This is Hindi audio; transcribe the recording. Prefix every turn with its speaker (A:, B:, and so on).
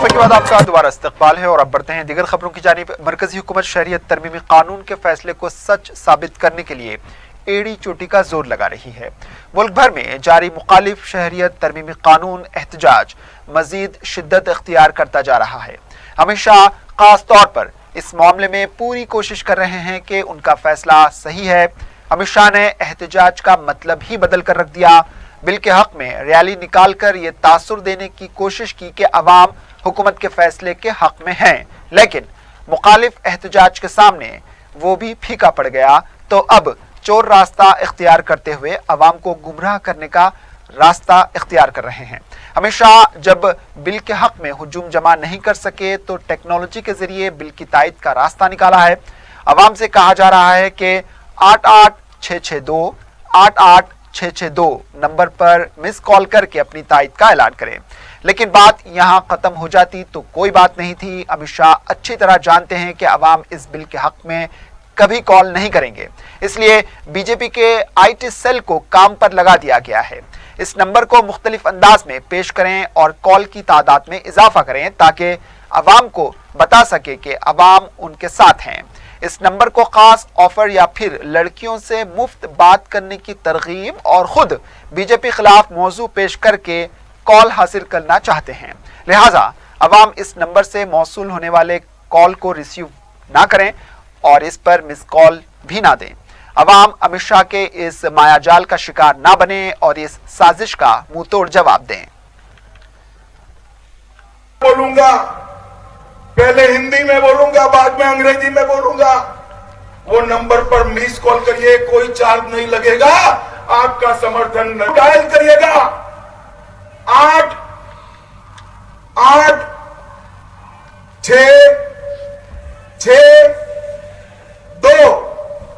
A: वक्फे के बाद आपका दोबारा इस्तकबाल है और अब बढ़ते हैं दीगर खबरों की जानिब। मरकजी हुकूमत शहरियत तरमीमी कानून के फैसले को सच साबित करने के लिए एड़ी चोटी का जोर लगा रही है। मुल्क भर में जारी मुखालिफ शहरियत तरमीमी कानून एहतजाज मजीद शिद्दत इख्तियार करता जा रहा है। हमेशा खास तौर पर इस मामले में पूरी कोशिश कर रहे हैं कि उनका फैसला सही है। अमित शाह ने एहतजाज का मतलब ही बदल कर रख दिया। बिल के हक में रैली निकालकर ये तासुर देने की कोशिश की कि अवाम हुकूमत के फैसले के हक में हैं, लेकिन मुखालिफ एहतजाज के सामने वो भी फीका पड़ गया। तो अब चोर रास्ता इख्तियार करते हुए अवाम को गुमराह करने का रास्ता इख्तियार कर रहे हैं। हमेशा जब बिल के हक में हुजूम जमा नहीं कर सके तो टेक्नोलॉजी के जरिए बिल की तायद का रास्ता निकाला है। अवाम से कहा जा रहा है कि 88662 88662 नंबर पर मिस कॉल करके अपनी तायद का ऐलान करें। लेकिन बात यहां खत्म हो जाती तो कोई बात नहीं थी। अमित शाह अच्छी तरह जानते हैं कि अवाम इस बिल के हक में कभी कॉल नहीं करेंगे, इसलिए बीजेपी के आईटी सेल को काम पर लगा दिया गया है। इस नंबर को मुख्तलिफ अंदाज में पेश करें और कॉल की तादाद में इजाफा करें ताकि अवाम को बता सके कि अवाम उनके साथ हैं। इस नंबर को खास ऑफर या फिर लड़कियों से मुफ्त बात करने की तरगीब और खुद बीजेपी खिलाफ मौजू पेश करके कॉल हासिल करना चाहते हैं। लिहाजा अवाम इस नंबर से मौसूल होने वाले कॉल को रिसीव ना करें और इस पर मिस कॉल भी ना दें। अवाम अमित शाह के इस मायाजाल का शिकार ना बने और इस साजिश का मुंह तोड़ जवाब दें।
B: बोलूंगा, पहले हिंदी में बोलूंगा, बाद में अंग्रेजी में बोलूंगा। वो नंबर पर मिस कॉल करिए, कोई चार्ज नहीं लगेगा, आपका समर्थन डायल करिएगा 8 8 6